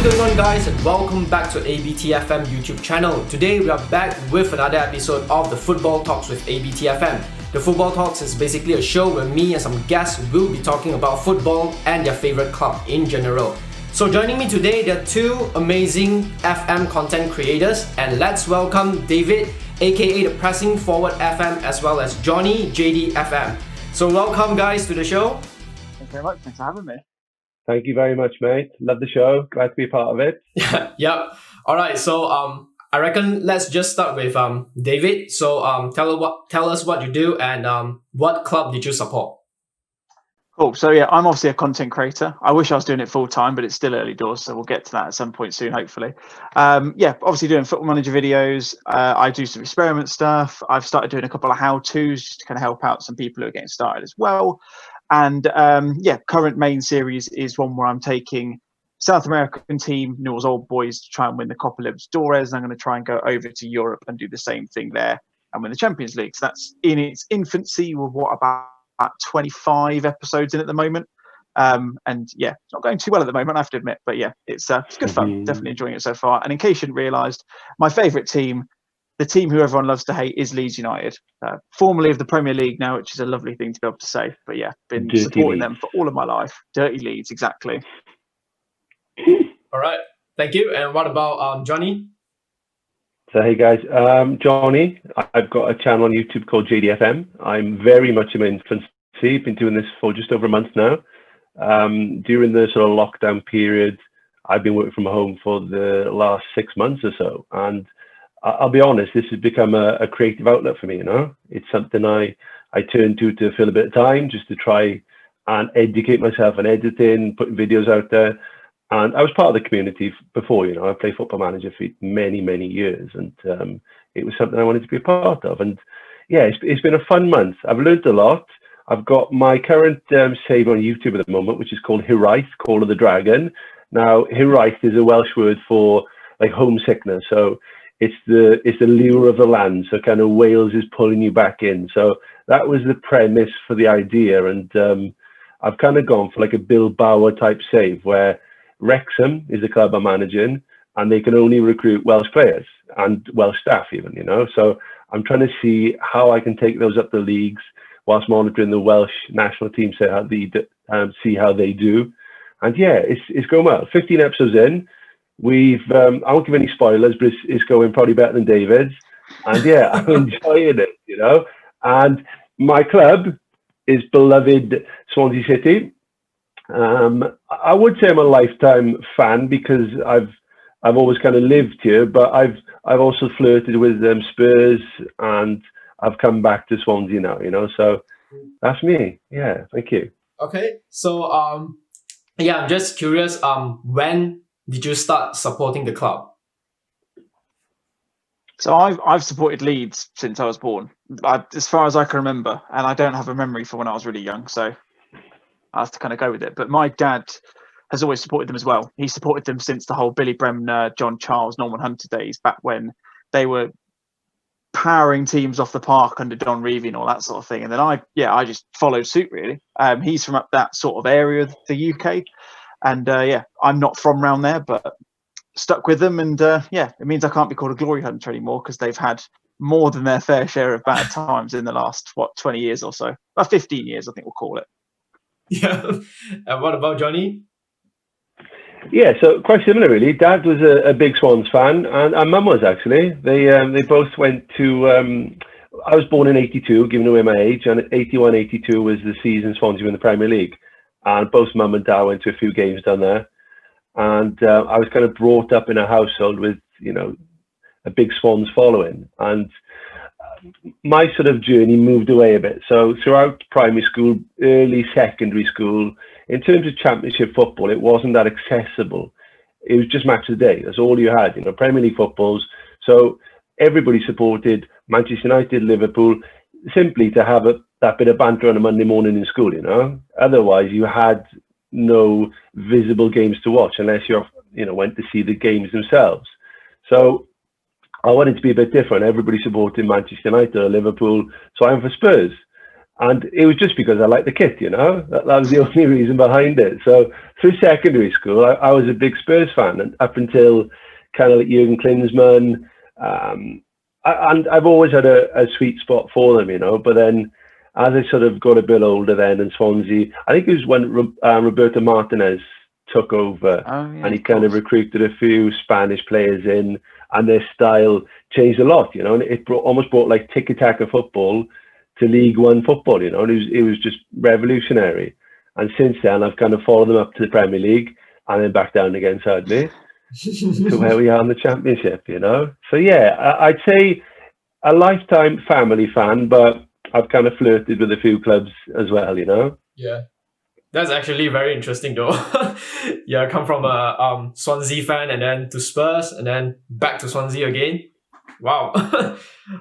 going on, guys, and welcome back to ABTFM YouTube channel. Today we are back with another episode of the Football Talks with ABTFM. The Football Talks is basically a show where me and some guests will be talking about football and their favourite club in general. So joining me today, there are two amazing FM content creators, and let's welcome David, aka the Pressing Forward FM, as well as Jonny, JDFM. So welcome, guys, to the show. Thanks very much. Thanks for having me. Thank you very much, mate. Love the show. Glad to be a part of it. Yep. All right. So I reckon let's just start with David. So tell us what you do and what club did you support? Cool. So yeah, I'm obviously a content creator. I wish I was doing it full time, but it's still early doors, so we'll get to that at some point soon, hopefully. Obviously doing Football Manager videos. I do some experiment stuff. I've started doing a couple of how-tos just to kind of help out some people who are getting started as well. And current main series is one where I'm taking South American team, Newell's Old Boys, to try and win the Copa Libertadores. And I'm going to try and go over to Europe and do the same thing there and win the Champions League. So that's in its infancy with about 25 episodes in at the moment. It's not going too well at the moment, I have to admit. But yeah, it's good fun. Definitely enjoying it so far. And in case you hadn't realised, my favourite team, the team who everyone loves to hate, is Leeds United, formerly of the Premier League now, which is a lovely thing to be able to say. But yeah, been Dirty supporting Leeds. them for all of my life. Dirty Leeds, exactly. All right. Thank you. And what about Jonny? So hey guys, Jonny. I've got a channel on YouTube called JDFM. I'm very much in my infancy. Been doing this for just over a month now. During the sort of lockdown period, I've been working from home for the last 6 months or so, and I'll be honest, this has become a creative outlet for me, you know. It's something I turn to fill a bit of time, just to try and educate myself in editing, putting videos out there. And I was part of the community before, you know. I played Football Manager for many, many years, and it was something I wanted to be a part of. And yeah, it's been a fun month. I've learned a lot. I've got my current save on YouTube at the moment, which is called Hiraeth, Call of the Dragon. Now, Hiraeth is a Welsh word for like homesickness. So it's the lure of the land. So kind of Wales is pulling you back in. So that was the premise for the idea. And I've kind of gone for like a Bill Bauer type save, where Wrexham is the club I'm managing, and they can only recruit Welsh players and Welsh staff even, you know. So I'm trying to see how I can take those up the leagues whilst monitoring the Welsh national team, see how they do. And yeah, it's going well. 15 episodes in. I won't give any spoilers, but it's going probably better than David's. And yeah, I'm enjoying it, you know. And my club is beloved Swansea City. I would say I'm a lifetime fan because I've always kind of lived here, but I've also flirted with Spurs, and I've come back to Swansea now, you know. So that's me. Yeah, thank you. Okay. So I'm just curious. When did you start supporting the club? So I've supported Leeds since I was born, as far as I can remember, and I don't have a memory for when I was really young, so I have to kind of go with it. But my dad has always supported them as well. He supported them since the whole Billy Bremner, John Charles, Norman Hunter days, back when they were powering teams off the park under Don Revie and all that sort of thing. And then I just followed suit, really. He's from up that sort of area of the UK. And I'm not from around there, but stuck with them. And it means I can't be called a glory hunter anymore, because they've had more than their fair share of bad times in the last, 20 years or so. 15 years, I think we'll call it. Yeah. And what about Jonny? Yeah, so quite similar really. Dad was a big Swans fan, and Mum was actually. They both went to. I was born in '82, giving away my age, and '81-'82 was the season Swansea won the Premier League, and both Mum and Dad went to a few games down there, and I was kind of brought up in a household with, you know, a big Swans following, and my sort of journey moved away a bit. So throughout primary school, early secondary school, in terms of championship football, it wasn't that accessible. It was just match of the day. That's all you had, you know, Premier League footballs. So everybody supported Manchester United, Liverpool, simply to have that bit of banter on a Monday morning in school, you know. Otherwise, you had no visible games to watch unless went to see the games themselves. So I wanted to be a bit different. Everybody supported Manchester United or Liverpool, so I'm for Spurs. And it was just because I liked the kit, you know. That was the only reason behind it. So through secondary school, I was a big Spurs fan, and up until kind of like Jurgen Klinsmann, and I've always had a sweet spot for them, you know. But then, as I sort of got a bit older, then in Swansea, I think it was when Roberto Martinez took over, and he kind of recruited a few Spanish players in, and their style changed a lot, you know. And it almost brought like tiki-taka football to League One football, you know. And it was just revolutionary. And since then, I've kind of followed them up to the Premier League and then back down again, sadly, to where we are in the Championship, you know. So yeah, I'd say a lifetime family fan, but I've kind of flirted with a few clubs as well, you know. Yeah, that's actually very interesting, though. Yeah, I come from a Swansea fan, and then to Spurs, and then back to Swansea again. Wow.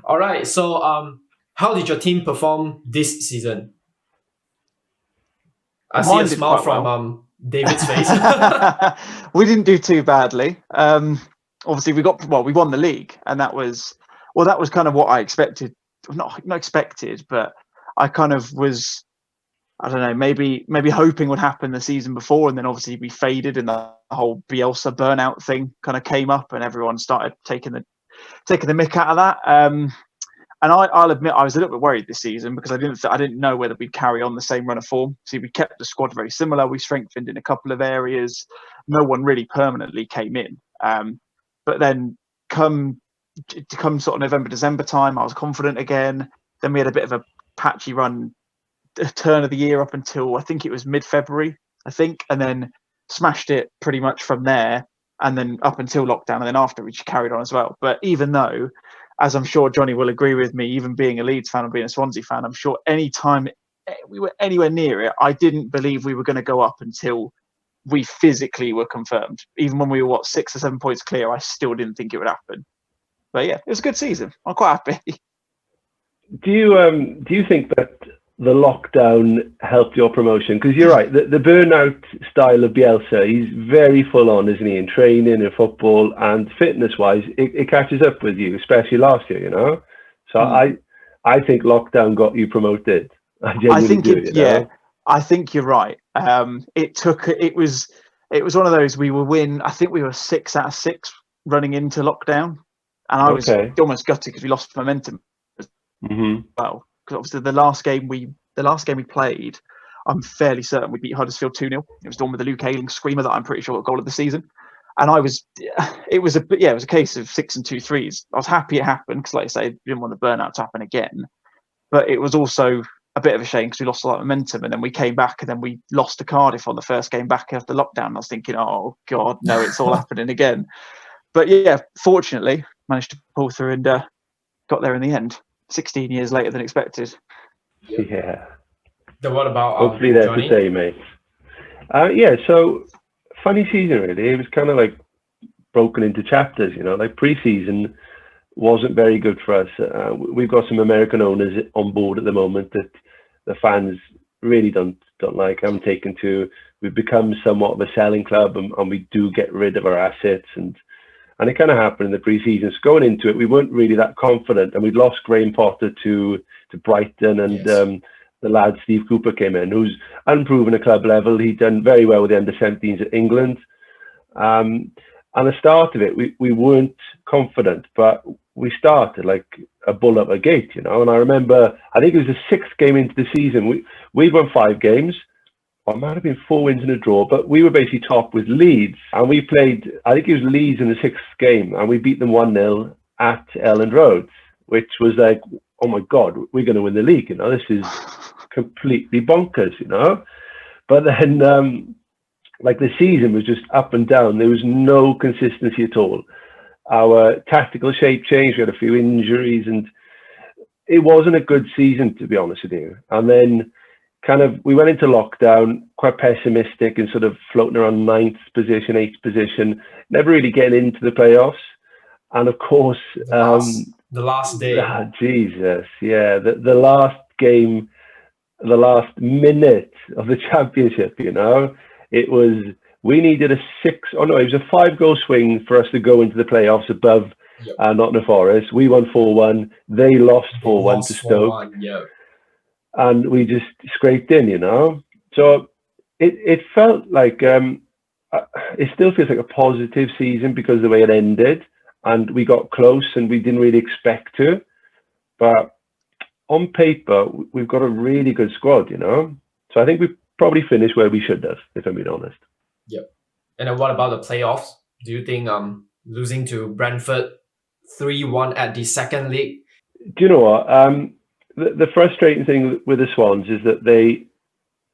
All right. So, how did your team perform this season? I see a smile from David's face. We didn't do too badly. Obviously, we won the league, and that was kind of what I expected. Not expected, but I kind of was, I don't know, maybe hoping would happen the season before, and then obviously we faded, and the whole Bielsa burnout thing kind of came up, and everyone started taking the mick out of that. And I'll admit I was a little bit worried this season because I didn't know whether we'd carry on the same run of form. See, we kept the squad very similar. We strengthened in a couple of areas. No one really permanently came in. But then come sort of November, December time, I was confident again. Then we had a bit of a patchy run, turn of the year up until I think it was mid-February, and then smashed it pretty much from there. And then up until lockdown, and then after, we carried on as well. But even though, as I'm sure Jonny will agree with me, even being a Leeds fan and being a Swansea fan, I'm sure any time we were anywhere near it, I didn't believe we were going to go up until we physically were confirmed. Even when we were 6 or 7 points clear, I still didn't think it would happen. But yeah, it was a good season. I'm quite happy. Do you think that the lockdown helped your promotion? Because you're right, the burnout style of Bielsa, he's very full on, isn't he, in training, in football, and fitness wise, it catches up with you, especially last year, you know. So I think lockdown got you promoted. I think I think you're right. It was one of those, we were win. I think we were 6 out of 6 running into lockdown, and I was almost gutted because we lost momentum as well. Because obviously the last game we played, I'm fairly certain we beat Huddersfield 2-0. It was the one with the Luke Ayling screamer that I'm pretty sure got goal of the season. And it was a case of 6 and 2 threes. I was happy it happened because, like I say, I didn't want the burnout to happen again. But it was also a bit of a shame because we lost a lot of momentum, and then we came back, and then we lost to Cardiff on the first game back after lockdown. I was thinking, oh God, no, it's all happening again. But yeah, fortunately, managed to pull through and got there in the end. 16 years later than expected. Yeah. Then what about hopefully that's Jonny? the same, mate. Yeah, so funny season really. It was kind of like broken into chapters, you know. Like pre-season wasn't very good for us. We've got some American owners on board at the moment that the fans really don't like. I'm taken to. We've become somewhat of a selling club, and we do get rid of our assets, and it kind of happened in the pre-season. So going into it, we weren't really that confident, and we'd lost Graham Potter to Brighton, and the lad Steve Cooper came in, who's unproven at club level. He'd done very well with the under-17s at England. And the start of it, we weren't confident, but we started like a bull up a gate, you know. And I remember, I think it was the 6th game into the season. We'd won 5 games. Or it might have been 4 wins and a draw, but we were basically top with Leeds, and we played, I think it was Leeds in the 6th game, and we beat them 1-0 at Elland Road, which was like, oh my God, we're going to win the league, you know, this is completely bonkers, you know. But then, like the season was just up and down. There was no consistency at all. Our tactical shape changed, we had a few injuries, and it wasn't a good season, to be honest with you. And then kind of we went into lockdown quite pessimistic and sort of floating around 9th position, 8th position, never really getting into the playoffs. And of course, the last day. Jesus, yeah, the last game, the last minute of the Championship, you know, we needed it was a 5-goal swing for us to go into the playoffs above Nottingham Forest. We won 4-1. They lost 4-1 to Stoke. And we just scraped in, you know. So it felt like it still feels like a positive season because of the way it ended, and we got close and we didn't really expect to. But on paper, we've got a really good squad, you know. So I think we probably finished where we should have, if I'm being honest. Yep. And then what about the playoffs? Do you think losing to Brentford 3-1 at the second leg? Do you know what? The frustrating thing with the Swans is that they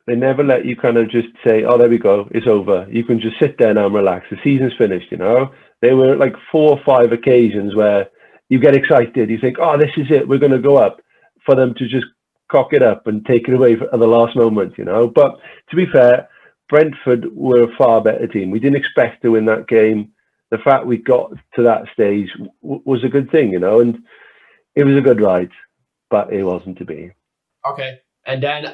never let you kind of just say, oh, there we go, it's over. You can just sit there now and relax. The season's finished, you know. There were like 4 or 5 occasions where you get excited. You think, oh, this is it. We're going to go up, for them to just cock it up and take it away at the last moment, you know. But to be fair, Brentford were a far better team. We didn't expect to win that game. The fact we got to that stage was a good thing, you know, and it was a good ride, but it wasn't to be. Okay. And then,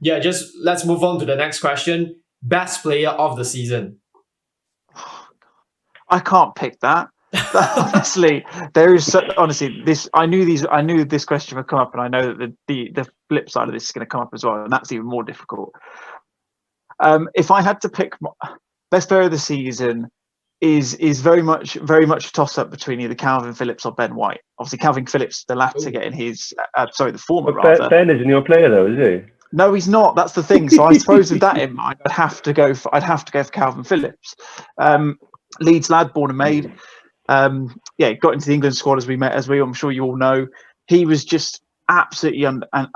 just let's move on to the next question. Best player of the season. I can't pick that. Honestly, there is honestly this. I knew this question would come up, and I know that the flip side of this is going to come up as well, and that's even more difficult. If I had to pick best player of the season, is very much a toss up between either Calvin Phillips or Ben White. Obviously, Calvin Phillips, the latter, getting his the former rather. Ben isn't your player though, is he? No, he's not. That's the thing. So I suppose with that in mind, I'd have to go for Calvin Phillips. Leeds lad, born and made. Got into the England squad as I'm sure you all know. He was just absolutely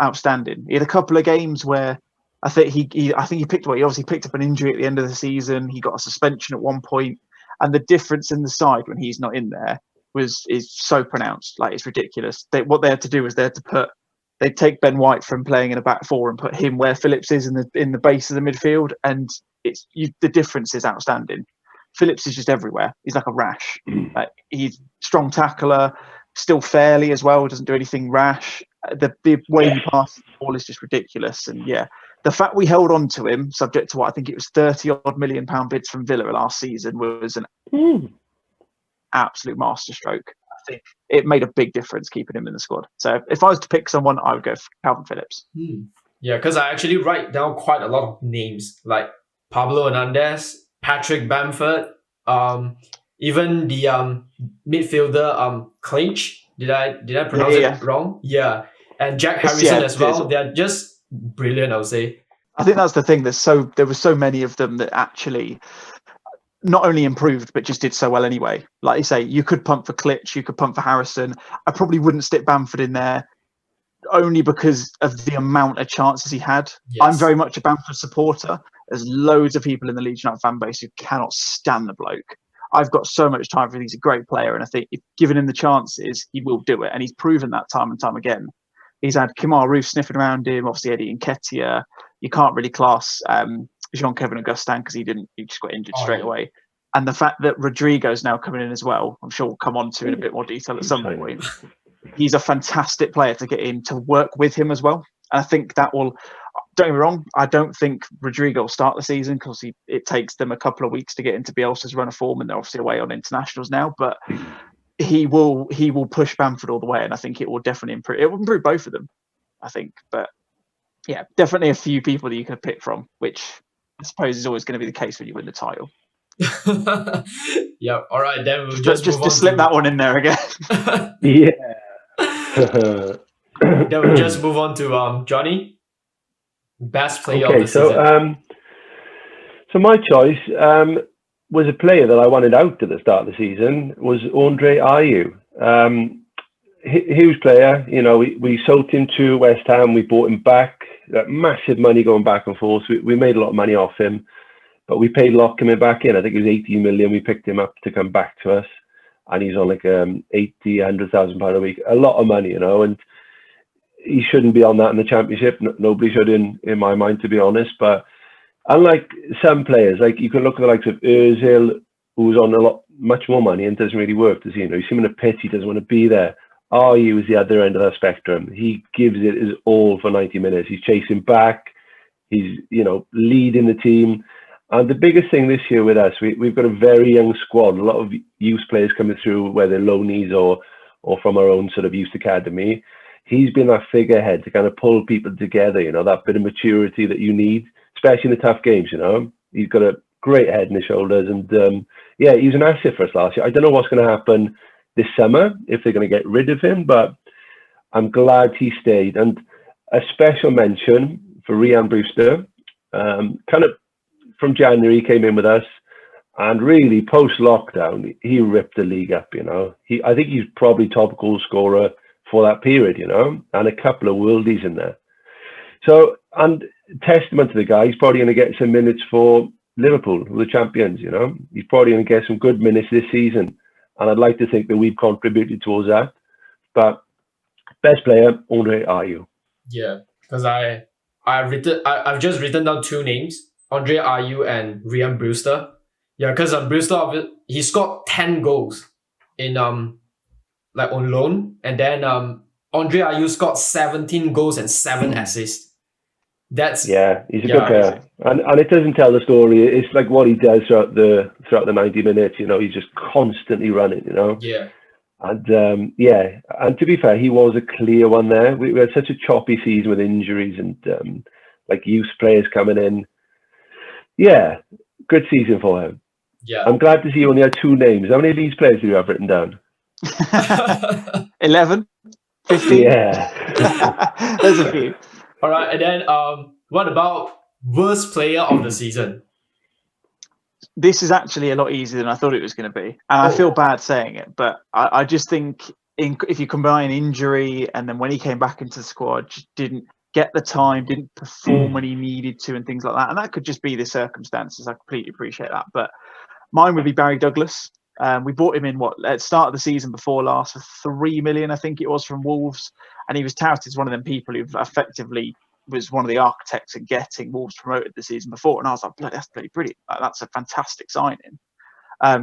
outstanding. He had a couple of games where I think he picked up. He obviously picked up an injury at the end of the season. He got a suspension at one point, and the difference in the side when he's not in there is so pronounced. Like, it's ridiculous. What they had to do was they'd take Ben White from playing in a back four and put him where Phillips is in the base of the midfield, and the difference is outstanding. Phillips is just everywhere. He's like a rash. He's strong tackler, still fairly as well. Doesn't do anything rash. The way he passes the ball is just ridiculous. And the fact we held on to him, subject to what I think it was £30-odd million bids from Villa last season, was an absolute masterstroke. I think it made a big difference keeping him in the squad. So if I was to pick someone, I would go for Calvin Phillips. Yeah, because I actually write down quite a lot of names like Pablo Hernandez, Patrick Bamford, even the midfielder Clinch. Did I pronounce it wrong? Yeah, and Jack Harrison as well. They're just brilliant, I would say. I think that's the thing. There were so many of them that actually not only improved but just did so well anyway. Like you say, you could pump for Klitsch, you could pump for Harrison. I probably wouldn't stick Bamford in there only because of the amount of chances he had. Yes. I'm very much a Bamford supporter. There's loads of people in the Leeds United fan base who cannot stand the bloke. I've got so much time for him. He's a great player, and I think if given him the chances, he will do it. And he's proven that time and time again. He's had Kemar Roofe sniffing around him, obviously Eddie Nketiah. You can't really class Jean-Kevin Augustin because he just got injured straight away. And the fact that Rodrigo's now coming in as well, I'm sure we'll come on to in a bit more detail at some point. He's a fantastic player to get in to work with him as well. And I think that will, don't get me wrong, I don't think Rodrigo will start the season because it takes them a couple of weeks to get into Bielsa's run of form, and they're obviously away on internationals now. But he will push Bamford all the way, and I think it will definitely improve. It will improve both of them, I think. But yeah, definitely a few people that you could pick from, which I suppose is always going to be the case when you win the title. Yeah. All right, then we'll just to slip that one in there again. Yeah. Then we'll just move on to Jonny. Best player of the season. So my choice was a player that I wanted out at the start of the season was Andre Ayew. Huge player, you know. We sold him to West Ham. We bought him back. Massive money going back and forth. We made a lot of money off him, but we paid a lot coming back in. I think it was 18 million. We picked him up to come back to us, and he's on like £100,000 a week. A lot of money, you know, and he shouldn't be on that in the Championship. Nobody should, in my mind, to be honest. But unlike some players, like you can look at the likes of Ozil, who's on much more money and doesn't really work, does he? You know, you see him in a pit, he doesn't want to be there. Ayew is the other end of that spectrum. He gives it his all for 90 minutes. He's chasing back. He's, you know, leading the team. And the biggest thing this year with us, we've got a very young squad. A lot of youth players coming through, whether loanees or from our own sort of youth academy. He's been that figurehead to kind of pull people together, you know, that bit of maturity that you need especially in the tough games. He's got a great head and his shoulders, and he was an asset for us last year. I don't know what's going to happen this summer if they're going to get rid of him, but I'm glad he stayed. And a special mention for Rhian Brewster. Kind of from January, he came in with us, and really post-lockdown, he ripped the league up. I think he's probably top goal scorer for that period. And a couple of worldies in there. So, and testament to the guy, he's probably going to get some minutes for Liverpool, the champions. He's probably going to get some good minutes this season, and I'd like to think that we've contributed towards that. But best player, Andre Ayew. Yeah, because I've just written down two names, Andre Ayew and Rhian Brewster. Yeah, because Brewster, he scored 10 goals in on loan, and then Andre Ayew scored 17 goals and 7 assists. He's a good player, and it doesn't tell the story. It's like what he does throughout the 90 minutes. He's just constantly running. Yeah. And and to be fair, he was a clear one there. We had such a choppy season with injuries and youth players coming in. Yeah, good season for him. Yeah, I'm glad to see you only had 2 names. How many of these players do you have written down? 11, 15. Yeah, There's a few. All right, and then what about worst player of the season? This is actually a lot easier than I thought it was going to be. And I feel bad saying it, but I just think if you combine injury and then when he came back into the squad, just didn't get the time, didn't perform when he needed to and things like that. And that could just be the circumstances. I completely appreciate that. But mine would be Barry Douglas. We bought him in at the start of the season before last for 3 million, I think it was, from Wolves. And he was touted as one of them people who effectively was one of the architects of getting Wolves promoted the season before. And I was like, that's bloody brilliant. That's a fantastic signing.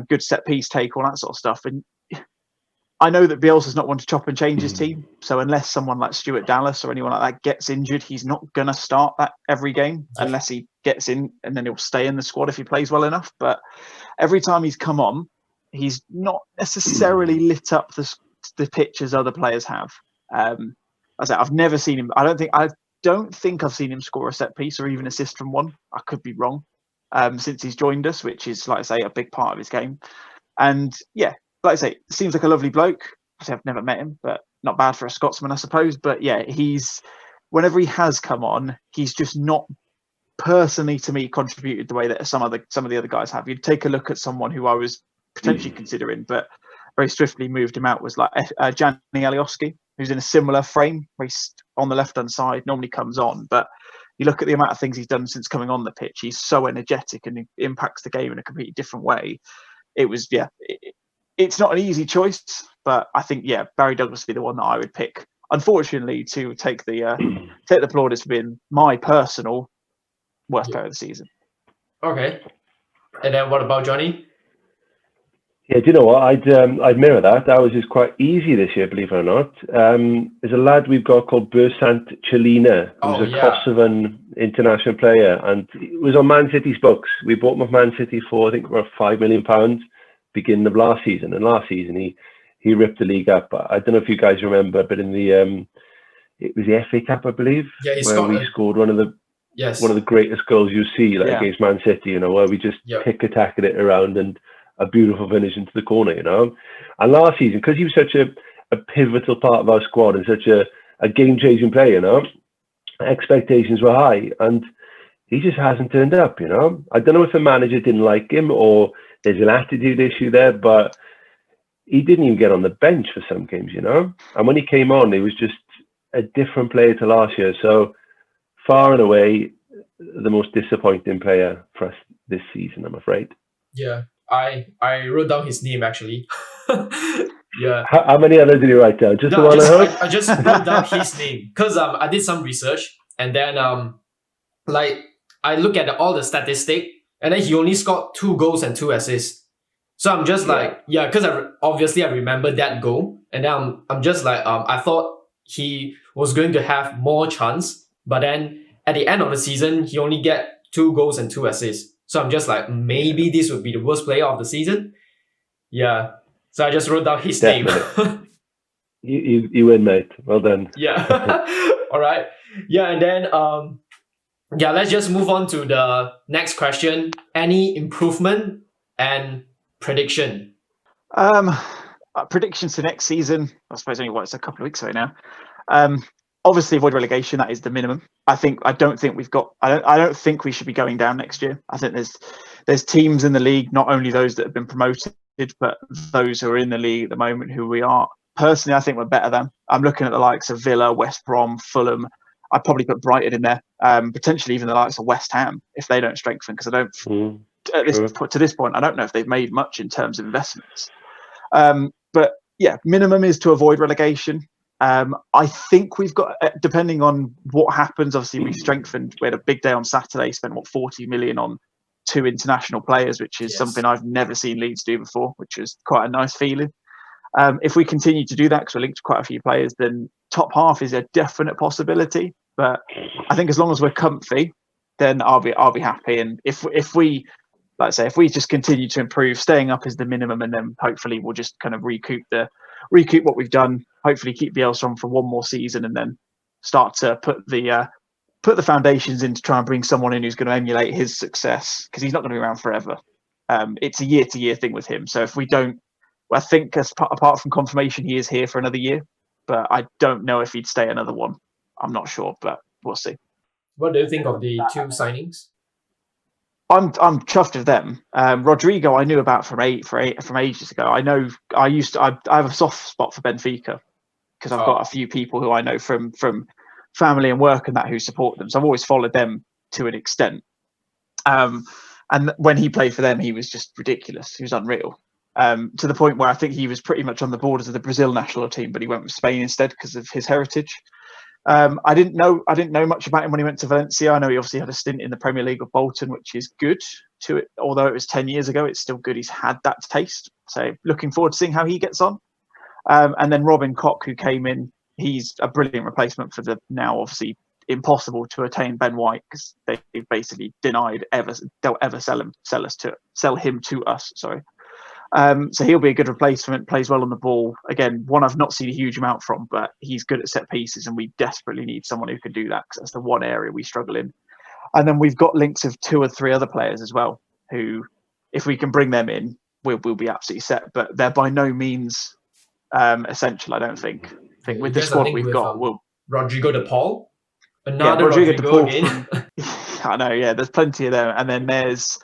Good set piece take, all that sort of stuff. And I know that Bielsa's not one to chop and change his team. So unless someone like Stuart Dallas or anyone like that gets injured, he's not going to start that every game unless he gets in, and then he'll stay in the squad if he plays well enough. But every time he's come on, he's not necessarily lit up the pitch as other players have. I've never seen him. I don't think I've seen him score a set piece or even assist from one. I could be wrong. Since he's joined us, which is, like I say, a big part of his game. And yeah, like I say, seems like a lovely bloke. I've never met him, but not bad for a Scotsman, I suppose. But yeah, whenever he has come on, he's just not personally, to me, contributed the way that some of the other guys have. You'd take a look at someone who I was potentially considering, but very swiftly moved him out, was like Jonny Alioski, who's in a similar frame, where he's on the left-hand side, normally comes on. But you look at the amount of things he's done since coming on the pitch, he's so energetic and he impacts the game in a completely different way. It's not an easy choice, but I think, Barry Douglas would be the one that I would pick, unfortunately, to take the plaudits for being my personal worst player of the season. Okay. And then what about Jonny? Yeah, do you know what? I'd mirror that. That was just quite easy this year, believe it or not. There's a lad we've got called Bersant Chelina, who's a Kosovan international player, and he was on Man City's books. We bought him off Man City for, I think, about £5 million beginning of last season. And last season, he ripped the league up. I don't know if you guys remember, but in the it was the FA Cup, I believe, where we scored one of the greatest goals you see against Man City. Where we just tick-attacked it around and a beautiful finish into the corner, And last season, because he was such a pivotal part of our squad and such a game-changing player, expectations were high, and he just hasn't turned up, I don't know if the manager didn't like him or there's an attitude issue there, but he didn't even get on the bench for some games, And when he came on, he was just a different player to last year. So far and away, the most disappointing player for us this season, I'm afraid. Yeah. I wrote down his name, actually. Yeah. How many others did you write down? Just the one I heard? I just wrote down his name because I did some research, and then I look at all the statistic, and then he only scored 2 goals and 2 assists. So I'm just because I remember that goal, and then I'm just I thought he was going to have more chance, but then at the end of the season he only get 2 goals and 2 assists. So I'm just maybe this would be the worst player of the season. Yeah. So I just wrote down his name. You win, mate. Well done. Yeah. All right. Yeah, and then Yeah, let's just move on to the next question. Any improvement and prediction? Predictions for next season, I suppose only it's a couple of weeks away now. Obviously avoid relegation, that is the minimum. I don't think we should be going down next year. I think there's teams in the league, not only those that have been promoted, but those who are in the league at the moment who we are. Personally, I think we're better than. I'm looking at the likes of Villa, West Brom, Fulham. I'd probably put Brighton in there, potentially even the likes of West Ham if they don't strengthen, because I don't to this point I don't know if they've made much in terms of investments. But yeah, minimum is to avoid relegation. I think we've got, depending on what happens, obviously we strengthened. We had a big day on Saturday, spent 40 million on 2 international players, which is something I've never seen Leeds do before, which is quite a nice feeling. If we continue to do that, because we're linked to quite a few players, then top half is a definite possibility. But I think as long as we're comfy, then I'll be happy. And if we, like I say, if we just continue to improve, staying up is the minimum, and then hopefully we'll just kind of recoup what we've done. Hopefully keep Bielsa on for one more season, and then start to put the foundations in to try and bring someone in who's going to emulate his success, because he's not going to be around forever. It's a year-to-year thing with him. So if we don't, I think apart from confirmation, he is here for another year, but I don't know if he'd stay another one. I'm not sure, but we'll see. What do you think of the 2 signings? I'm chuffed with them. Rodrigo, I knew about from ages ago. I have a soft spot for Benfica because I've got a few people who I know from family and work and that who support them. So I've always followed them to an extent. And when he played for them, he was just ridiculous. He was unreal. To the point where I think he was pretty much on the borders of the Brazil national team, but he went with Spain instead because of his heritage. I didn't know much about him when he went to Valencia. I know he obviously had a stint in the Premier League of Bolton, which is good to it. Although it was 10 years ago, it's still good he's had that taste. So looking forward to seeing how he gets on. And then Robin Koch, who came in, he's a brilliant replacement for the now obviously impossible to attain Ben White, because they basically denied they'll ever sell him to us. Sorry. So he'll be a good replacement, plays well on the ball. Again, one I've not seen a huge amount from, but he's good at set pieces, and we desperately need someone who can do that, because that's the one area we struggle in. And then we've got links of 2 or 3 other players as well, who, if we can bring them in, we'll be absolutely set. But they're by no means essential, I don't think. I think with the squad we've got, Rodrigo de Paul? Another Rodrigo de Paul again. I know, yeah, there's plenty of them. And then there's,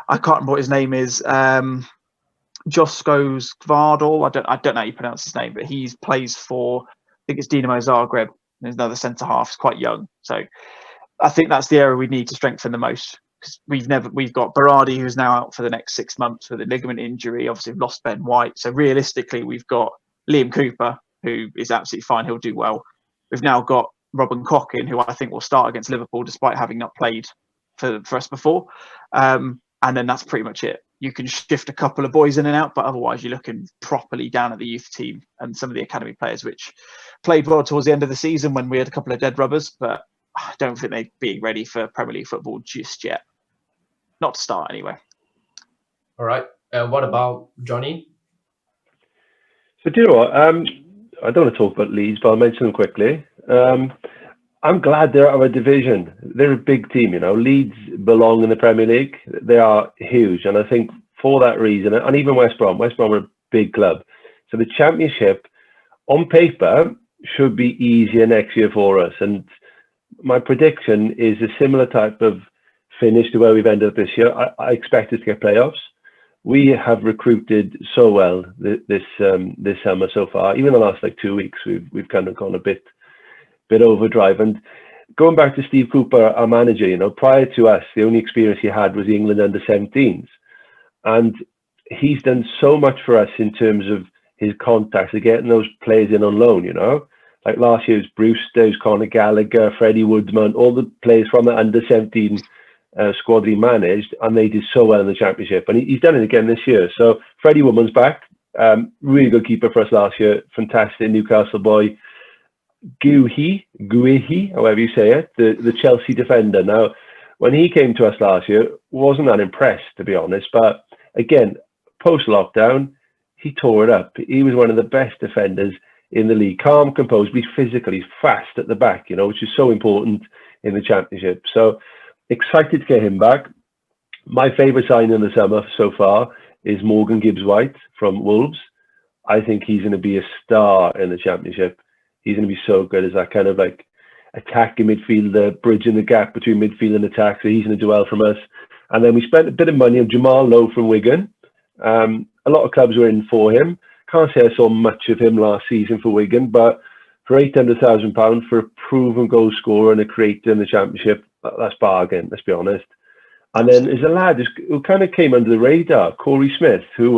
I can't remember what his name is, Josko Gvardal. I don't know how you pronounce his name, but he plays for, I think it's Dinamo Zagreb. There's another centre half. He's quite young, so I think that's the area we need to strengthen the most, because we've got Berardi, who's now out for the next 6 months with a ligament injury. Obviously, we've lost Ben White, so realistically, we've got Liam Cooper, who is absolutely fine. He'll do well. We've now got Robin Koch in, who I think will start against Liverpool, despite having not played for us before. And then that's pretty much it. You can shift a couple of boys in and out, but otherwise you're looking properly down at the youth team and some of the academy players, which played well towards the end of the season when we had a couple of dead rubbers, but I don't think they're being ready for Premier League football just yet. Not to start anyway. All right. What about Jonny? So do you know what? I don't want to talk about Leeds, but I'll mention them quickly. I'm glad they're out of a division. They're a big team, you know. Leeds belong in the Premier League. They are huge. And I think for that reason, and even West Brom are a big club. So the Championship, on paper, should be easier next year for us. And my prediction is a similar type of finish to where we've ended up this year. I expect us to get playoffs. We have recruited so well this summer so far. Even the last 2 weeks, we've kind of gone a bit overdrive. And going back to Steve Cooper, our manager, you know, prior to us, the only experience he had was the England under-17s, and he's done so much for us in terms of his contacts of getting those players in on loan. You know, like last year it was Brewster, it was Conor Gallagher, Freddie Woodman, all the players from the under-17 squad he managed, and they did so well in the Championship, and he's done it again this year. So Freddie Woodman's back, really good keeper for us last year, fantastic Newcastle boy. Guehi, however you say it, the Chelsea defender. Now, when he came to us last year, wasn't that impressed, to be honest. But again, post-lockdown, he tore it up. He was one of the best defenders in the league. Calm, composed, but he's physically fast at the back, you know, which is so important in the Championship. So excited to get him back. My favourite signing in the summer so far is Morgan Gibbs-White from Wolves. I think he's going to be a star in the Championship. He's going to be so good as that kind of like attacking midfielder, bridging the gap between midfield and attack. So he's going to do well from us. And then we spent a bit of money on Jamal Lowe from Wigan. A lot of clubs were in for him. Can't say I saw much of him last season for Wigan, but for £800,000 for a proven goal scorer and a creator in the Championship, that's bargain, let's be honest. And then there's a lad who kind of came under the radar, Corey Smith, who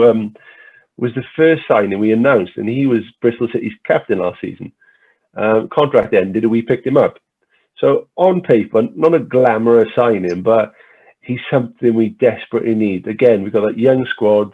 was the first signing we announced, and he was Bristol City's captain last season. Contract ended and we picked him up. So on paper, not a glamorous signing, but he's something we desperately need. Again, we've got that young squad,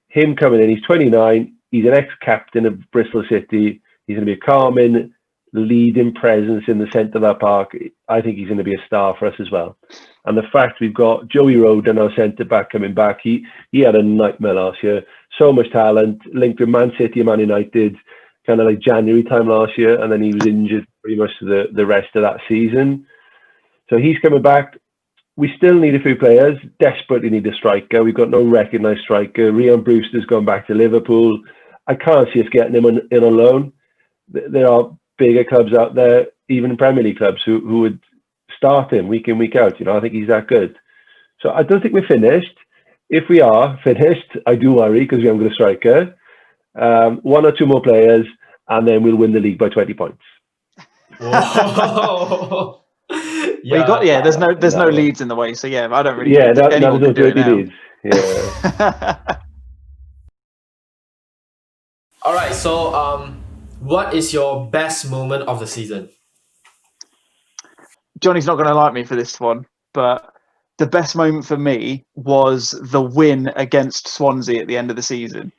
him coming in, he's 29, he's an ex-captain of Bristol City, he's going to be a calming, leading presence in the centre of that park. I think he's going to be a star for us as well. And the fact we've got Joey Roden, our centre-back, coming back, he had a nightmare last year. So much talent, linked with Man City and Man United, kind of like January time last year, and then he was injured pretty much to the rest of that season. So he's coming back. We still need a few players, desperately need a striker. We've got no recognised striker. Rhian Brewster's gone back to Liverpool. I can't see us getting him in on loan. There are bigger clubs out there, even Premier League clubs, who would start him week in, week out. I think he's that good. So I don't think we're finished. If we are finished, I do worry because we haven't got a striker. One or two more players, and then we'll win the league by 20 points. Whoa. There's no Leeds in the way, so I don't really. Yeah, think anyone no can do it now. Leeds. Yeah. All right. So, what is your best moment of the season? Johnny's not going to like me for this one, but the best moment for me was the win against Swansea at the end of the season.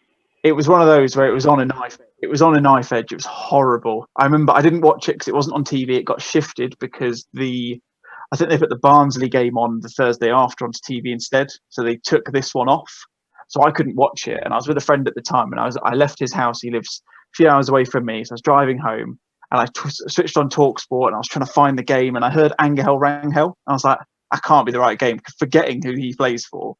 It was one of those where it was on a knife. It was on a knife edge. It was horrible. I remember I didn't watch it because it wasn't on TV. It got shifted because I think they put the Barnsley game on the Thursday after onto TV instead. So they took this one off. So I couldn't watch it. And I was with a friend at the time, and I left his house. He lives a few hours away from me. So I was driving home, and I switched on TalkSport, and I was trying to find the game, and I heard Angel Rangel. I was like, that can't be the right game, forgetting who he plays for.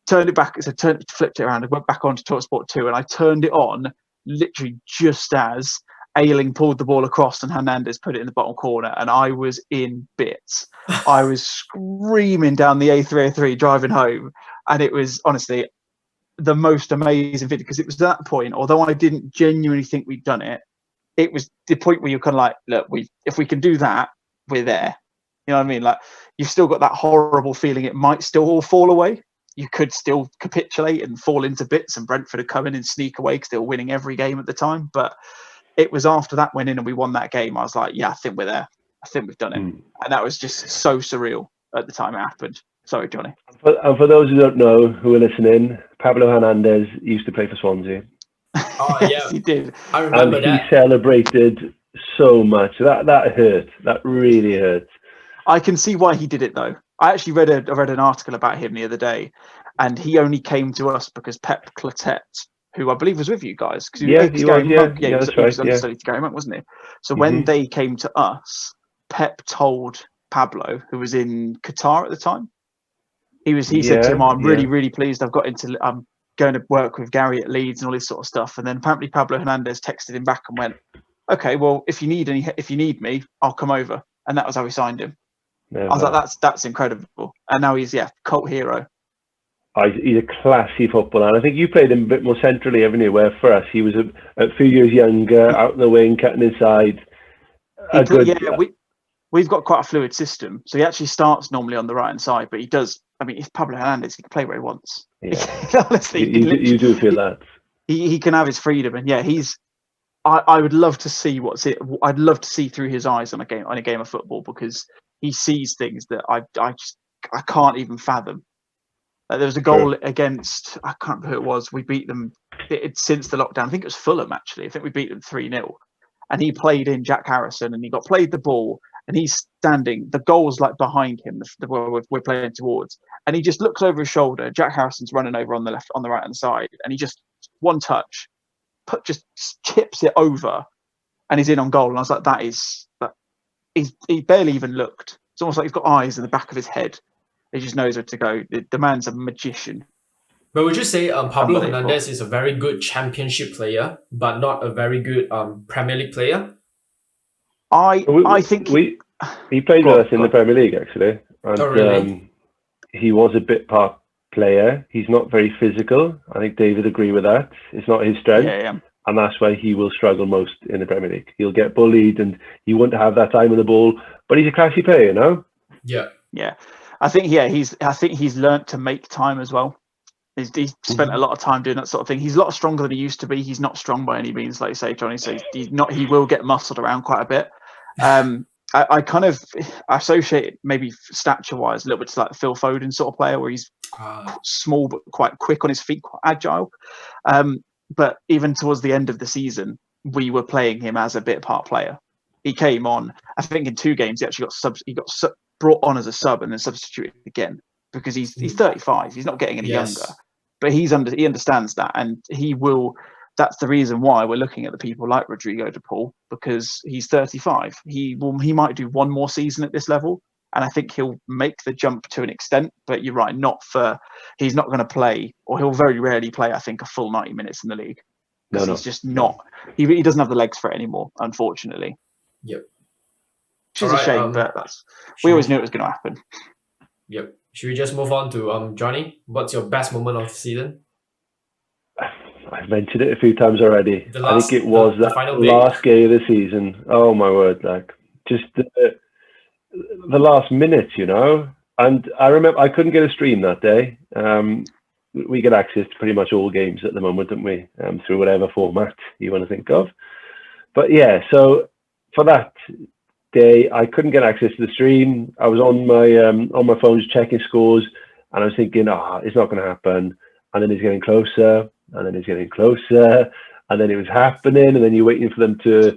Turned it back, flipped it around, and went back on to TalkSport 2, and I turned it on literally just as Ayling pulled the ball across and Hernandez put it in the bottom corner, and I was in bits. I was screaming down the A303 driving home, and it was honestly the most amazing video, because it was that point, although I didn't genuinely think we'd done it, it was the point where you're kind of like, look, if we can do that, we're there. You know what I mean? Like, you've still got that horrible feeling it might still all fall away. You could still capitulate and fall into bits, and Brentford would come in and sneak away because they were winning every game at the time. But it was after that went in and we won that game, I was like, yeah, I think we're there. I think we've done it. And that was just so surreal at the time it happened. Sorry, Johnny. And for those who don't know, who are listening, Pablo Hernandez used to play for Swansea. Oh, yeah. Yes, he did. I remember and that. He celebrated so much. That hurt. That really hurt. I can see why he did it, though. I actually read an article about him the other day, and he only came to us because Pep Clotet, who I believe was with you guys, because he was understudy to Gary Monk, wasn't he? So when they came to us, Pep told Pablo, who was in Qatar at the time, he said to him, "I'm really, really pleased. I'm going to work with Gary at Leeds and all this sort of stuff." And then apparently Pablo Hernandez texted him back and went, "Okay, well, if you need me, I'll come over." And that was how we signed him. I was like, that's incredible. And now he's cult hero. He's a classy footballer, and I think you played him a bit more centrally, haven't you? Where for us, he was a few years younger, out in the wing, cutting inside. We've got quite a fluid system, so he actually starts normally on the right hand side, but he does. I mean, if Pablo Hernandez, he can play where he wants. Yeah. Honestly, you do feel that he can have his freedom, and I would love to see I'd love to see through his eyes on a game of football, because he sees things that I can't even fathom. There was a goal against, I can't remember who it was. We beat them since the lockdown. I think it was Fulham, actually. I think we beat them 3-0. And he played in Jack Harrison, and he got played the ball, and he's standing. The goal's like behind him, we're playing towards. And he just looks over his shoulder. Jack Harrison's running over on the right hand side, and he just, one touch, just chips it over, and he's in on goal. And I was like, he barely even looked. It's almost like he's got eyes in the back of his head. He just knows where to go. The man's a magician. But would you say Pablo Unbelievable. Hernandez is a very good championship player, but not a very good Premier League player? I think he played with us in the Premier League actually, and Oh, really? he was a bit part player. He's not very physical. I think David agree with that. It's not his strength, Yeah. and that's why he will struggle most in the Premier League. He'll get bullied, and he won't have that time on the ball. But he's a classy player, you know. Yeah. I think he's learnt to make time as well. He's spent a lot of time doing that sort of thing. He's a lot stronger than he used to be. He's not strong by any means, like you say, Jonny. So he's not. He will get muscled around quite a bit. I kind of associate it maybe stature-wise a little bit to like the Phil Foden sort of player, where he's small but quite quick on his feet, quite agile. But even towards the end of the season, we were playing him as a bit part player. He came on. I think in 2 games he actually got brought on as a sub and then substituted again because he's 35. He's not getting any younger. But he understands that, and he will. That's the reason why we're looking at the people like Rodrigo de Paul, because he's 35. He might do one more season at this level, and I think he'll make the jump to an extent. But you're right, he's not going to play, or he'll very rarely play, I think, a full 90 minutes in the league. Because he's just not. He doesn't have the legs for it anymore, unfortunately. Yep. Which is a shame, but we always knew it was going to happen. Yep. Should we just move on to Jonny? What's your best moment of the season? I've mentioned it a few times already. I think it was that last game of the season. Oh my word! Like just the last minute, you know. And I remember I couldn't get a stream that day. We get access to pretty much all games at the moment, don't we? Through whatever format you want to think of. But yeah, so for that day, I couldn't get access to the stream. I was on my phone just checking scores, and I was thinking, it's not going to happen. And then it's getting closer. And then it's getting closer, and then it was happening, and then you're waiting for them to,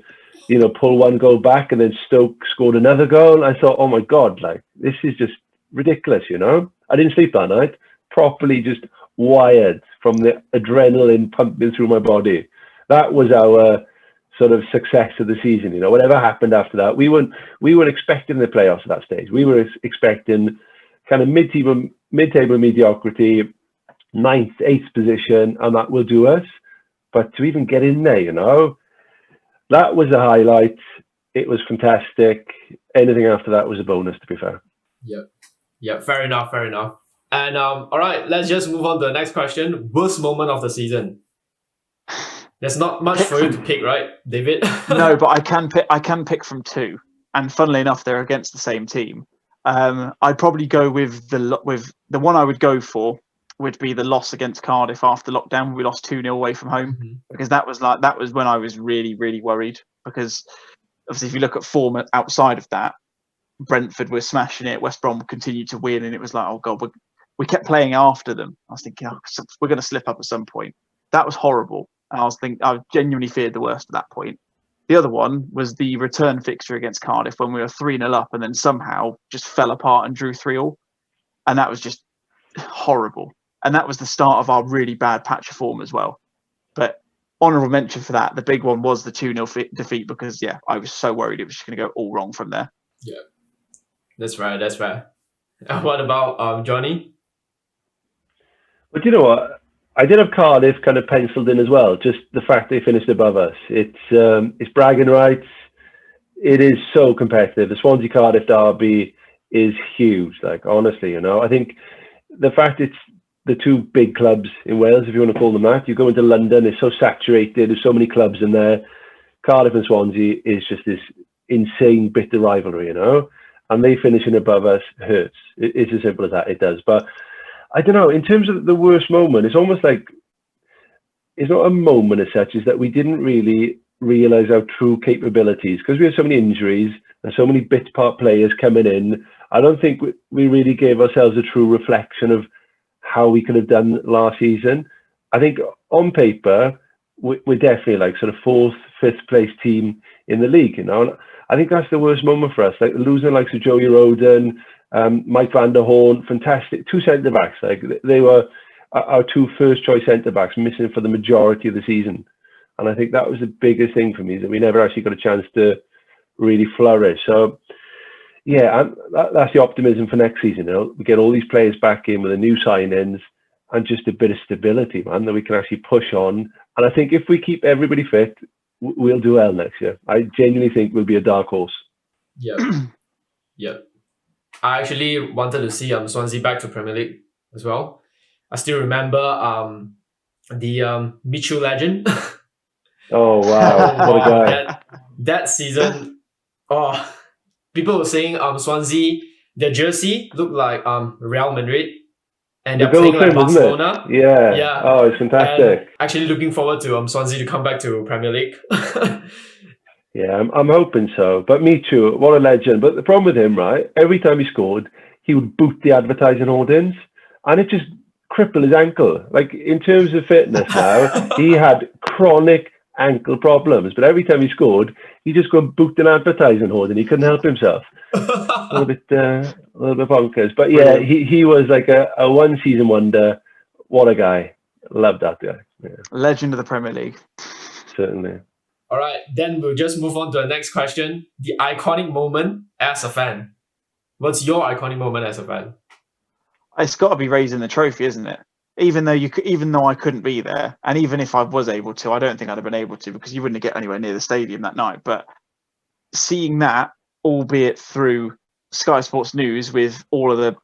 pull one goal back, and then Stoke scored another goal. I thought, oh my God, like this is just ridiculous, I didn't sleep that night, properly just wired from the adrenaline pumping through my body. That was our sort of success of the season, whatever happened after that. We weren't expecting the playoffs at that stage. We were expecting kind of mid-table mediocrity, 9th, 8th position, and that will do us. But to even get in there, that was a highlight. It was fantastic. Anything after that was a bonus, to be fair. Yep. Fair enough. And all right, let's just move on to the next question. Worst moment of the season. There's not much for you to pick, right, David? No, but I can pick from 2, and funnily enough, they're against the same team. I'd probably go with the one I would go for. Would be the loss against Cardiff after lockdown. We lost 2-0 away from home, because that was when I was really, really worried, because obviously if you look at form outside of that, Brentford were smashing it, West Brom continued to win, and it was like, oh God, we kept playing after them. I was thinking, we're going to slip up at some point. That was horrible. And I genuinely feared the worst at that point. The other one was the return fixture against Cardiff when we were 3-0 up and then somehow just fell apart and drew 3-3. And that was just horrible. And that was the start of our really bad patch of form as well. But honourable mention for that, the big one was the 2-0 defeat, because, I was so worried it was just going to go all wrong from there. Yeah, that's right. What about Jonny? But you know what? I did have Cardiff kind of penciled in as well, just the fact they finished above us. It's bragging rights. It is so competitive. The Swansea-Cardiff derby is huge, like, honestly, I think the fact it's the 2 big clubs in Wales, if you want to call them that. You go into London, it's so saturated, there's so many clubs in there. Cardiff and Swansea is just this insane bitter rivalry, and they finishing above us hurts. It's as simple as that, it does. But I don't know, in terms of the worst moment, it's almost like it's not a moment as such, is that we didn't really realise our true capabilities, because we had so many injuries and so many bit part players coming in. I don't think we really gave ourselves a true reflection of how we could have done last season. I think on paper, we're definitely like sort of 4th, 5th place team in the league, And I think that's the worst moment for us. Like losing likes of Joey Roden, Mike van der Horn, fantastic. 2 centre-backs. Like they were our 2 first-choice centre-backs missing for the majority of the season. And I think that was the biggest thing for me, is that we never actually got a chance to really flourish. So, Yeah, and that's the optimism for next season. We get all these players back in with the new signings and just a bit of stability, man, that we can actually push on. And I think if we keep everybody fit, we'll do well next year. I genuinely think we'll be a dark horse. Yep. Yep. I actually wanted to see Swansea back to Premier League as well. I still remember the Michu legend. Oh, wow. What a guy. That season, people were saying Swansea, their jersey looked like Real Madrid, and they're playing like Barcelona. Yeah. Oh, it's fantastic. And actually looking forward to Swansea to come back to Premier League. Yeah, I'm hoping so. But me too. What a legend. But the problem with him, right? Every time he scored, he would boot the advertising hoardings, and it just crippled his ankle. Like, in terms of fitness now, he had chronic ankle problems. But every time he scored, he just go and boot an advertising hoarding. He couldn't help himself. A little bit bonkers. But yeah, he was like a one-season wonder. What a guy. Loved that guy. Yeah. Legend of the Premier League. Certainly. All right, then we'll just move on to the next question. The iconic moment as a fan. What's your iconic moment as a fan? It's got to be raising the trophy, isn't it? Even though I couldn't be there, and even if I was able to, I don't think I'd have been able to, because you wouldn't get anywhere near the stadium that night. But seeing that, albeit through Sky Sports News with all of the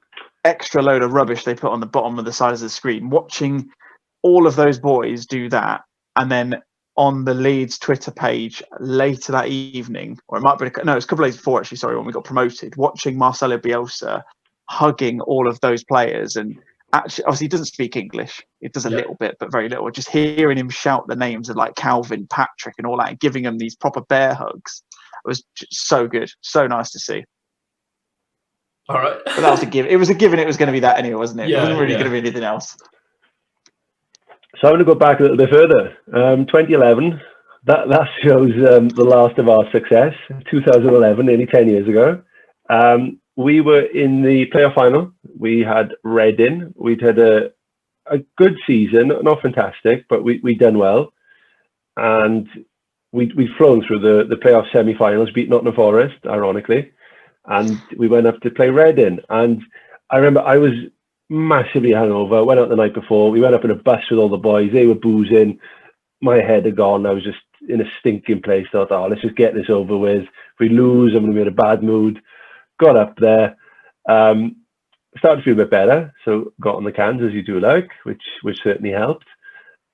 extra load of rubbish they put on the bottom of the sides of the screen, watching all of those boys do that, and then on the Leeds Twitter page later that evening, or it might be, no, it was a couple of days before actually, sorry, when we got promoted, watching Marcelo Bielsa hugging all of those players. And actually, obviously he doesn't speak English. It does a little bit, but very little. Just hearing him shout the names of like Calvin, Patrick and all that, and giving them these proper bear hugs. It was just so good. So nice to see. All right. But that was a given. It was a given it was going to be that anyway, wasn't it? Yeah, it wasn't really going to be anything else. So I'm going to go back a little bit further. 2011, that shows the last of our success. 2011, nearly 10 years ago. We were in the playoff final. We had Reading. We'd had a good season, not fantastic, but we'd done well. And we'd flown through the playoff semi-finals, beat Nottingham Forest, ironically. And we went up to play Reading. And I remember I was massively hungover. Went out the night before. We went up in a bus with all the boys. They were boozing. My head had gone. I was just in a stinking place. Thought, let's just get this over with. If we lose, I'm going to be in a bad mood. Got up there. Started to feel a bit better. So got on the cans, as you do like, which certainly helped.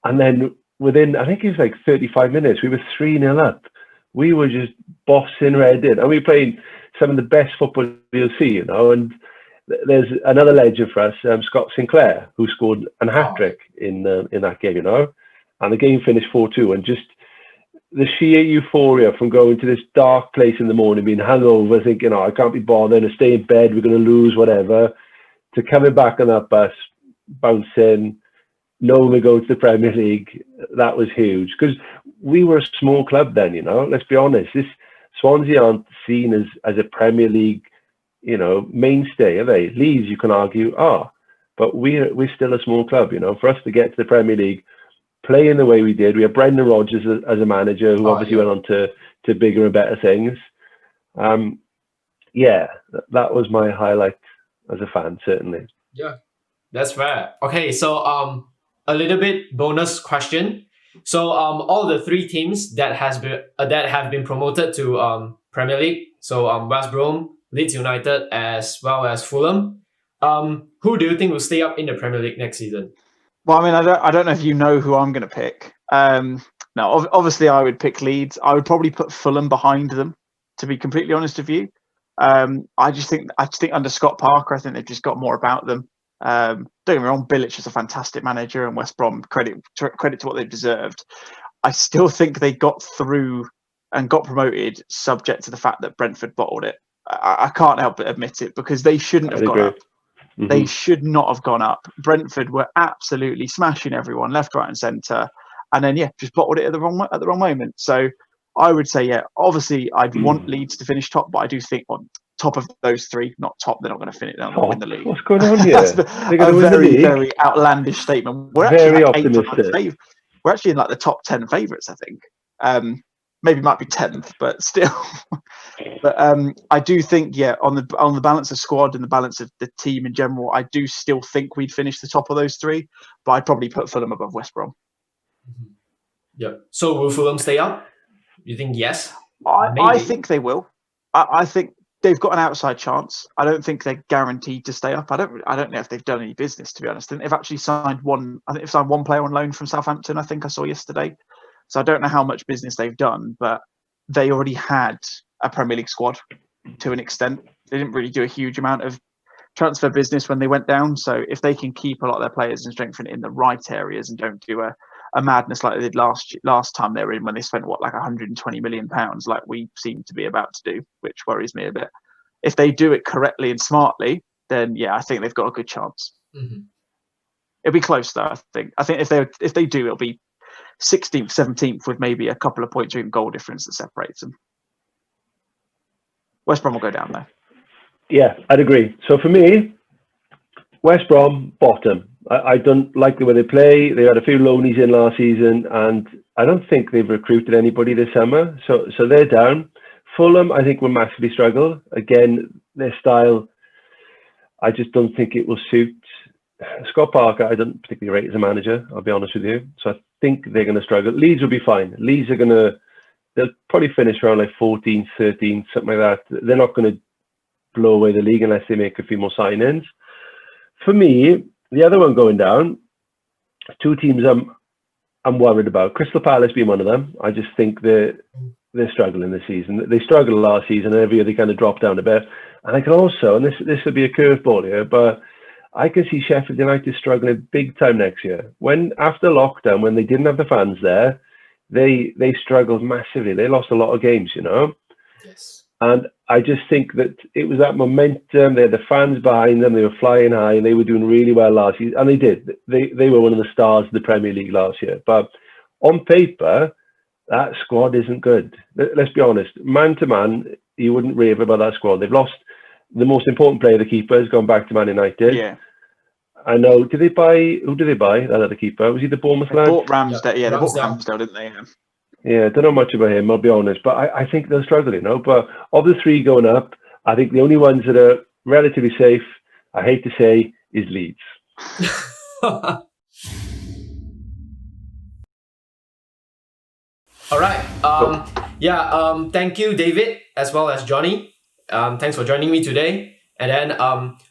And then within, I think it was like 35 minutes, we were 3-0 up. We were just bossing Reading. And we were playing some of the best football you'll see, and there's another legend for us, Scott Sinclair, who scored a hat-trick in that game, and the game finished 4-2, and just the sheer euphoria from going to this dark place in the morning, being hungover, thinking, I can't be bothered, to stay in bed, we're going to lose, whatever, to coming back on that bus, bouncing, knowing we're going to the Premier League. That was huge, because we were a small club then, let's be honest. This Swansea aren't seen as a Premier League mainstay, are they? Leeds, you can argue, but we're still a small club, For us to get to the Premier League, playing the way we did, we had Brendan Rodgers as a manager, who obviously went on to bigger and better things. That was my highlight as a fan, certainly. Yeah, that's fair. Okay, so a little bit bonus question. So all the three teams that have been promoted to Premier League, so West Brom, Leeds United, as well as Fulham. Who do you think will stay up in the Premier League next season? Well, I mean, I don't know if you know who I'm going to pick. No, obviously I would pick Leeds. I would probably put Fulham behind them, to be completely honest with you. I just think under Scott Parker, I think they've just got more about them. Don't get me wrong, Bilic is a fantastic manager, and West Brom, credit to what they've deserved. I still think they got through and got promoted subject to the fact that Brentford bottled it. I can't help but admit it, because they shouldn't have gone up. Mm-hmm. They should not have gone up. Brentford were absolutely smashing everyone left, right, and centre, and then just bottled it at the wrong moment. So I would say, obviously I'd want Leeds to finish top, but I do think on top of those three, not top, they're not going to finish. They're not going to win the league. What's going on here? That's a very, very outlandish statement. We're very optimistic. We're actually in like the top 10 favourites, I think. maybe might be 10th, but still. But I do think, on the balance of squad and the balance of the team in general, I do still think we'd finish the top of those three, but I'd probably put Fulham above West Brom. Yeah. So will Fulham stay up? You think yes? I think they will. I think they've got an outside chance. I don't think they're guaranteed to stay up. I don't know if they've done any business, to be honest. They've actually signed one. I think they've signed one player on loan from Southampton. I think I saw yesterday. So I don't know how much business they've done, but they already had a Premier League squad to an extent. They didn't really do a huge amount of transfer business when they went down. So if they can keep a lot of their players and strengthen it in the right areas and don't do a madness like they did last time they were in, when they spent like 120 million pounds, like we seem to be about to do, which worries me a bit. If they do it correctly and smartly, then I think they've got a good chance. Mm-hmm. It'll be close though. I think if they do, it'll be 16th, 17th with maybe a couple of points or even goal difference that separates them. West Brom will go down there. Yeah, I'd agree. So for me, West Brom bottom. I don't like the way they play. They had a few loanies in last season, and I don't think they've recruited anybody this summer. So they're down. Fulham, I think, will massively struggle. Again, their style, I just don't think it will suit. Scott Parker, I don't particularly rate as a manager, I'll be honest with you. So I think they're going to struggle. Leeds will be fine. Leeds they'll probably finish around like 14th, 13th, something like that. They're not going to blow away the league unless they make a few more sign-ins. For me, the other one going down, two teams I'm worried about. Crystal Palace being one of them. I just think they're struggling this season. They struggled last season, and every year they kind of drop down a bit. And I can also, and this will be a curveball here, but I can see Sheffield United struggling big time next year. After lockdown, when they didn't have the fans there, they struggled massively. They lost a lot of games, Yes. And I just think that it was that momentum. They had the fans behind them. They were flying high, and they were doing really well last year. And they did. They were one of the stars of the Premier League last year. But on paper, that squad isn't good. Let's be honest. Man to man, you wouldn't rave about that squad. They've lost the most important player, the keeper, has gone back to Man United. Yeah. I know. Who did they buy? That other keeper? Was he the Bournemouth lad? They bought Ramsdale. Yeah, they bought Ramsdale. Ramsdale, didn't they? Yeah, I don't know much about him, I'll be honest, but I think they'll struggle, But of the three going up, I think the only ones that are relatively safe, I hate to say, is Leeds. All right. Thank you, David, as well as Jonny. Thanks for joining me today. And then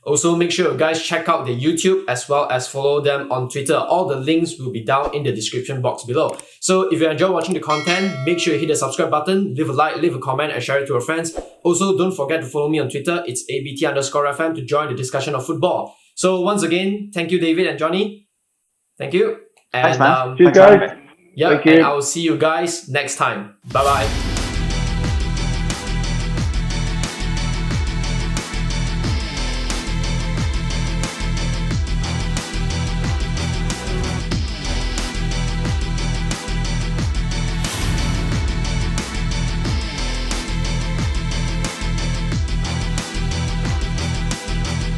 also make sure you guys check out the YouTube as well as follow them on Twitter. All the links will be down in the description box below. So if you enjoy watching the content, make sure you hit the subscribe button, leave a like, leave a comment, and share it to your friends. Also, don't forget to follow me on Twitter. It's ABT_FM to join the discussion of football. So once again, thank you, David and Jonny. Thank you. And Thanks, man. Cheers, guys. Yeah, Thank you. and I will see you guys next time. Bye-bye.